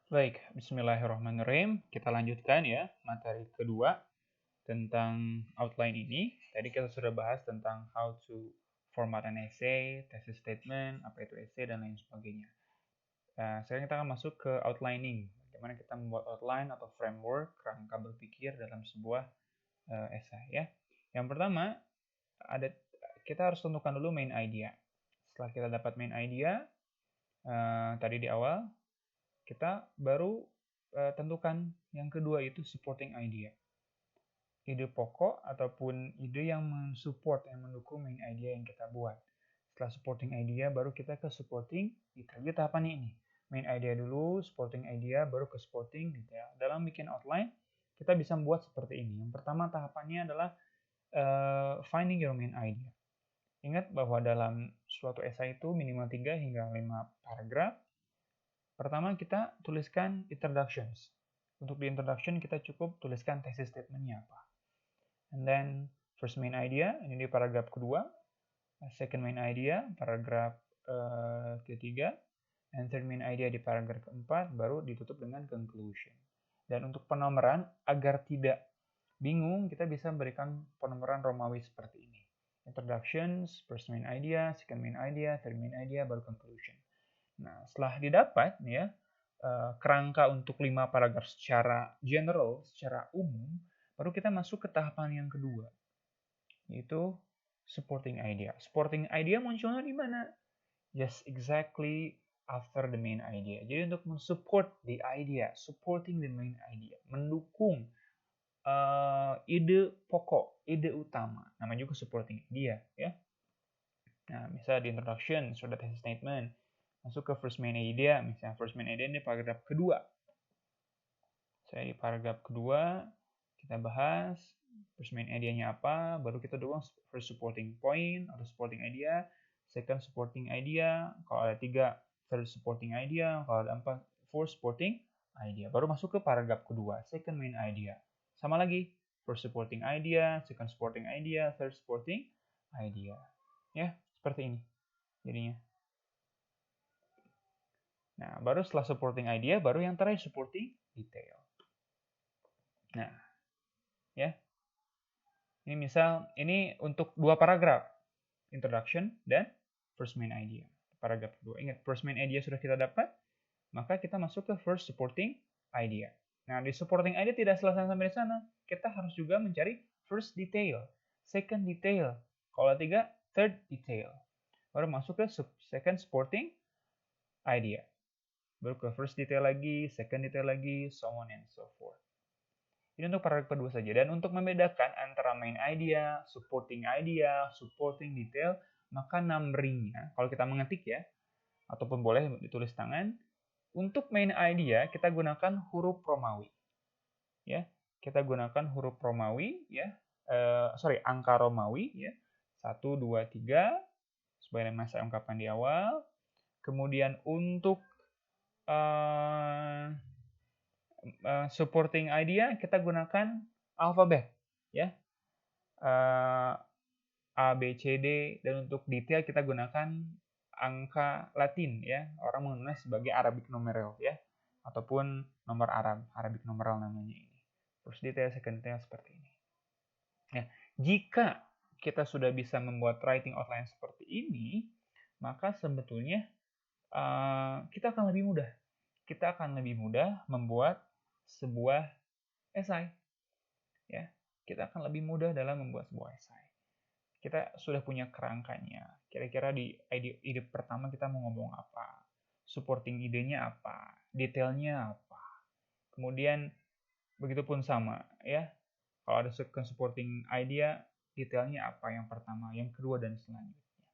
Baik, bismillahirrahmanirrahim. Kita lanjutkan ya, materi kedua tentang outline ini. Tadi kita sudah bahas tentang how to format an essay, thesis statement, apa itu essay, dan lain sebagainya. Sekarang kita akan masuk ke outlining. Bagaimana kita membuat outline atau framework, kerangka berpikir dalam sebuah essay ya. Yang pertama, kita harus tentukan dulu main idea. Setelah kita dapat main idea, tadi di awal, kita baru tentukan yang kedua itu supporting idea. Ide pokok ataupun ide yang mensupport, yang mendukung main idea yang kita buat. Setelah supporting idea, baru kita ke supporting detail. Jadi tahapannya ini. Main idea dulu, supporting idea, baru ke supporting detail. Dalam bikin outline, kita bisa membuat seperti ini. Yang pertama tahapannya adalah finding your main idea. Ingat bahwa dalam suatu esai itu minimal 3 hingga 5 paragraf. Pertama kita tuliskan introductions. Untuk di introduction kita cukup tuliskan thesis statement-nya apa. And then first main idea, ini di paragraf kedua. Second main idea, paragraf ketiga. And third main idea di paragraf keempat, baru ditutup dengan conclusion. Dan untuk penomoran, agar tidak bingung, kita bisa berikan penomoran Romawi seperti ini. Introductions, first main idea, second main idea, third main idea, baru conclusion. Nah, setelah didapat ya kerangka untuk 5 paragraf secara general, secara umum, baru kita masuk ke tahapan yang kedua, yaitu supporting idea. Supporting idea munculnya di mana? Yes, exactly after the main idea. Jadi untuk mensupport the idea, supporting the main idea, mendukung ide pokok, ide utama, namanya juga supporting idea ya. Nah, misalnya di introduction sudah thesis statement, masuk ke first main idea, misalnya first main idea ini paragraf kedua. Saya di paragraf kedua, kita bahas first main idea-nya apa, baru kita doang first supporting point atau supporting idea, second supporting idea, kalau ada 3 third supporting idea, kalau ada 4 fourth supporting idea. Baru masuk ke paragraf kedua, second main idea. Sama lagi, first supporting idea, second supporting idea, third supporting idea. Ya, seperti ini jadinya. Nah, baru setelah supporting idea, baru yang terakhir supporting detail. Nah, ya. Ini misal, ini untuk 2 paragraf. Introduction dan first main idea. Paragraf kedua. Ingat, first main idea sudah kita dapat, maka kita masuk ke first supporting idea. Nah, di supporting idea tidak selesai sampai di sana. Kita harus juga mencari first detail, second detail. Kalau 3, third detail. Baru masuk ke second supporting idea. Baru ke first detail lagi, second detail lagi, so on and so forth. Ini untuk paragraf kedua saja. Dan untuk membedakan antara main idea, supporting detail, maka numbering-nya, kalau kita mengetik ya, ataupun boleh ditulis tangan, untuk main idea kita gunakan huruf Romawi. Ya, kita gunakan huruf Romawi ya. Angka Romawi ya. 1 2 3 sebagaimana saya ungkapkan di awal. Kemudian untuk supporting idea kita gunakan alfabet ya. A, B, C, D, dan untuk detail kita gunakan angka Latin ya. Orang mengenalnya sebagai Arabic numeral ya, ataupun nomor Arab, Arabic numeral namanya ini. First detail, second detail seperti ini. Ya, jika kita sudah bisa membuat writing outline seperti ini, maka sebetulnya kita akan lebih mudah. Kita akan lebih mudah membuat sebuah esai. Ya, kita akan lebih mudah dalam membuat sebuah esai. Kita sudah punya kerangkanya. Kira-kira di ide pertama kita mau ngomong apa, supporting idenya apa, detailnya apa. Kemudian begitupun sama ya. Kalau ada supporting idea, detailnya apa yang pertama, yang kedua dan selanjutnya.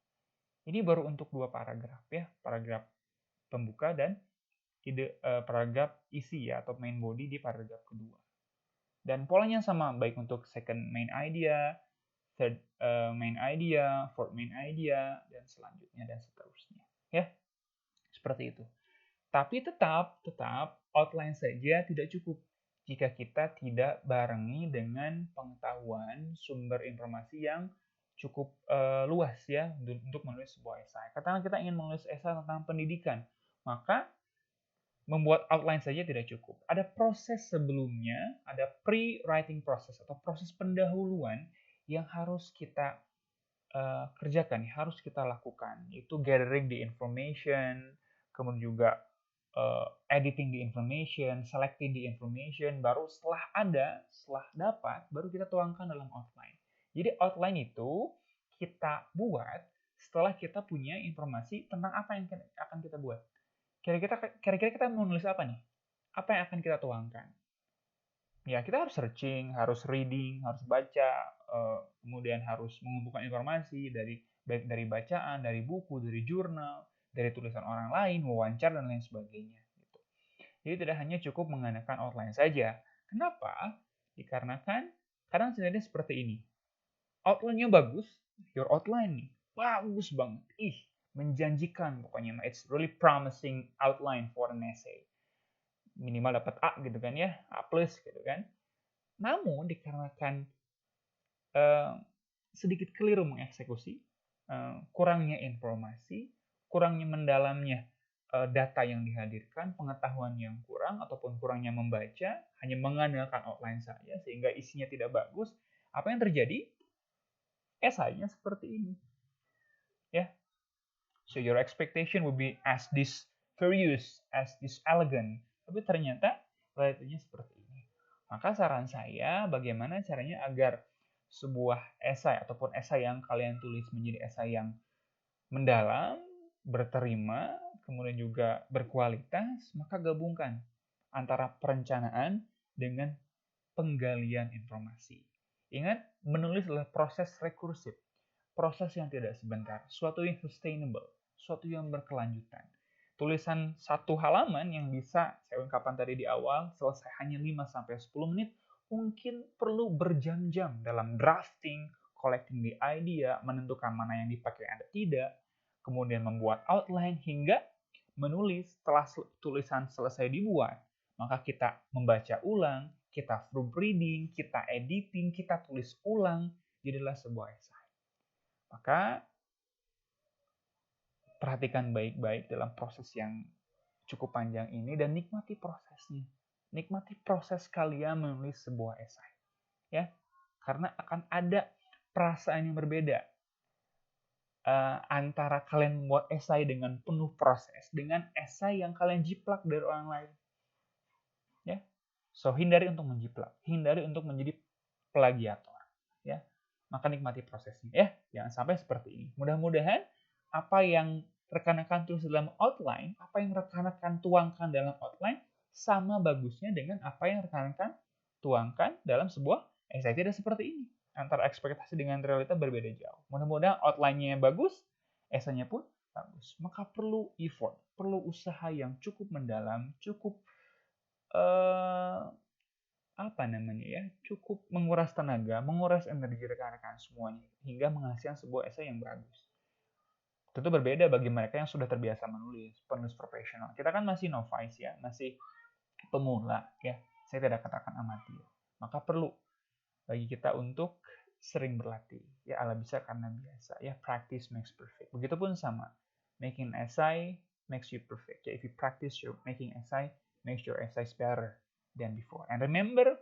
Ini baru untuk 2 paragraf ya, paragraf pembuka dan paragraf isi ya atau main body di paragraf kedua. Dan polanya sama baik untuk second main idea, third main idea, fourth main idea, dan selanjutnya dan seterusnya. Ya, seperti itu. Tapi tetap outline saja tidak cukup jika kita tidak barengi dengan pengetahuan sumber informasi yang cukup luas ya untuk menulis sebuah esai. Katakanlah kita ingin menulis esai tentang pendidikan, maka membuat outline saja tidak cukup. Ada proses sebelumnya, ada pre-writing process atau proses pendahuluan yang harus kita kerjakan, harus kita lakukan. Itu gathering the information, kemudian juga editing the information, selecting the information, baru setelah dapat, baru kita tuangkan dalam outline. Jadi outline itu kita buat setelah kita punya informasi tentang apa yang akan kita buat. Kira-kira kita mau nulis apa nih? Apa yang akan kita tuangkan? Ya, kita harus searching, harus reading, harus baca, kemudian harus mengumpulkan informasi baik dari bacaan, dari buku, dari jurnal, dari tulisan orang lain, wawancara, dan lain sebagainya. Gitu. Jadi tidak hanya cukup menggunakan outline saja. Kenapa? Dikarenakan kadang sebenarnya seperti ini. Outline-nya bagus, your outline nih, bagus banget. Menjanjikan pokoknya. It's really promising outline for an essay. Minimal dapat A gitu kan ya, A+ gitu kan. Namun dikarenakan sedikit keliru mengeksekusi, kurangnya informasi, kurangnya mendalamnya data yang dihadirkan, pengetahuan yang kurang, ataupun kurangnya membaca, hanya mengandalkan outline saja, sehingga isinya tidak bagus, apa yang terjadi? Esainya seperti ini. Ya. So your expectation will be as this curious, as this elegant, tapi ternyata realitanya seperti ini. Maka saran saya, bagaimana caranya agar sebuah esai ataupun esai yang kalian tulis menjadi esai yang mendalam, berterima, kemudian juga berkualitas, maka gabungkan antara perencanaan dengan penggalian informasi. Ingat, menulis adalah proses rekursif, proses yang tidak sebentar, suatu yang sustainable, suatu yang berkelanjutan. Tulisan satu halaman yang bisa saya ungkapkan tadi di awal selesai hanya 5-10 menit, mungkin perlu berjam-jam dalam drafting, collecting the idea, menentukan mana yang dipakai dan tidak, kemudian membuat outline hingga menulis. Setelah tulisan selesai dibuat, maka kita membaca ulang, kita proofreading, kita editing, kita tulis ulang, jadilah sebuah esai. Maka perhatikan baik-baik dalam proses yang cukup panjang ini dan nikmati prosesnya. Nikmati proses kalian menulis sebuah esai. Ya, karena akan ada perasaan yang berbeda antara kalian membuat esai dengan penuh proses dengan esai yang kalian jiplak dari orang lain. Ya. So hindari untuk menjiplak, hindari untuk menjadi plagiator, ya. Maka nikmati prosesnya, ya. Jangan sampai seperti ini. Mudah-mudahan apa yang rekan-rekan tulis dalam outline, apa yang rekan-rekan tuangkan dalam outline sama bagusnya dengan apa yang rekan-rekan tuangkan dalam sebuah esai. Tidak seperti ini. Antara ekspektasi dengan realita berbeda jauh. Mudah-mudahan outline-nya bagus, esainya pun bagus. Maka perlu effort, perlu usaha yang cukup mendalam, cukup cukup menguras tenaga, menguras energi rekan-rekan semuanya hingga menghasilkan sebuah esai yang bagus. Tentu berbeda bagi mereka yang sudah terbiasa menulis, penulis profesional. Kita kan masih novice ya, masih pemula ya. Saya tidak katakan amatir. Maka perlu bagi kita untuk sering berlatih. Ya, ala bisa karena biasa. Ya, practice makes perfect. Begitupun sama. Making essay makes you perfect. Ya, if you practice your making essay, makes your essays better than before. And remember,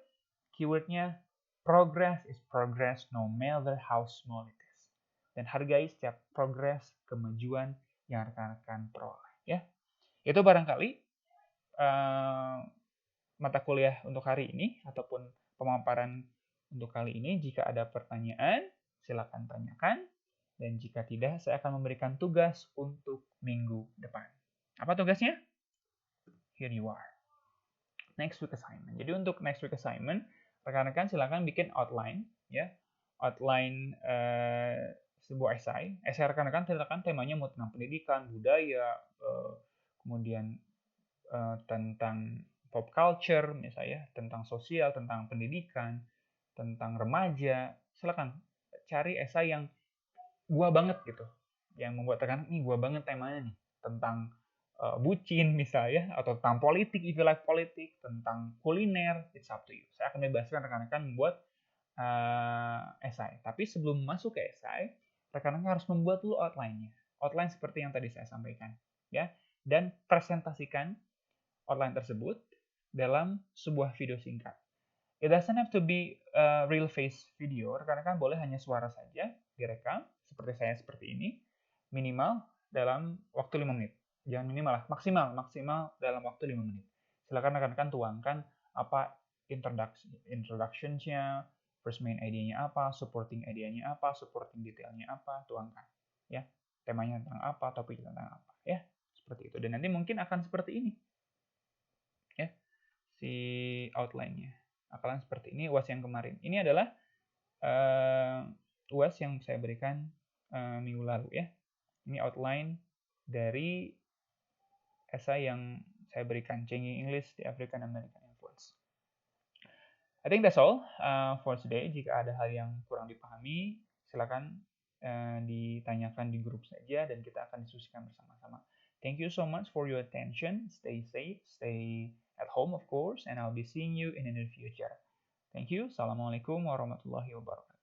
keywordnya progress is progress no matter how small it is. Dan hargai setiap progress, kemajuan yang rekan-rekan peroleh. Ya, itu barangkali mata kuliah untuk hari ini ataupun pemaparan untuk kali ini. Jika ada pertanyaan, silakan tanyakan. Dan jika tidak, saya akan memberikan tugas untuk minggu depan. Apa tugasnya? Here you are. Next week assignment. Jadi untuk next week assignment, rekan-rekan silakan bikin outline, ya, outline sebuah esai. Esai rekan-rekan silakan temanya mau tentang pendidikan, budaya, kemudian tentang pop culture misalnya, tentang sosial, tentang pendidikan, tentang remaja. Silakan cari esai yang gua banget gitu, yang membuat rekan ini gua banget temanya nih, tentang bucin misalnya, atau tentang politik, if you like politik, tentang kuliner, it's up to you. Saya akan bebaskan rekan-rekan membuat esai. Tapi sebelum masuk ke esai, rekan-rekan harus membuat dulu outline-nya. Outline seperti yang tadi saya sampaikan, ya. Dan presentasikan outline tersebut dalam sebuah video singkat. It doesn't have to be a real face video, rekan-rekan boleh hanya suara saja direkam, seperti saya seperti ini, minimal dalam waktu 5 menit. Jangan minimal lah, maksimal dalam waktu 5 menit. Silakan rekan-rekan tuangkan apa introduction-nya, first main idea-nya apa, supporting idea-nya apa, supporting detailnya apa, tuangkan. Ya, temanya tentang apa, topiknya tentang apa, ya. Seperti itu. Dan nanti mungkin akan seperti ini. Ya, si outline-nya. Akalan seperti ini UAS yang kemarin. Ini adalah UAS yang saya berikan minggu lalu ya. Ini outline dari esai yang saya berikan, Changing English, the African American Influence. I think that's all for today. Jika ada hal yang kurang dipahami, silakan ditanyakan di grup saja dan kita akan diskusikan bersama-sama. Thank you so much for your attention. Stay safe, stay at home of course, and I'll be seeing you in the near future. Thank you. Assalamualaikum warahmatullahi wabarakatuh.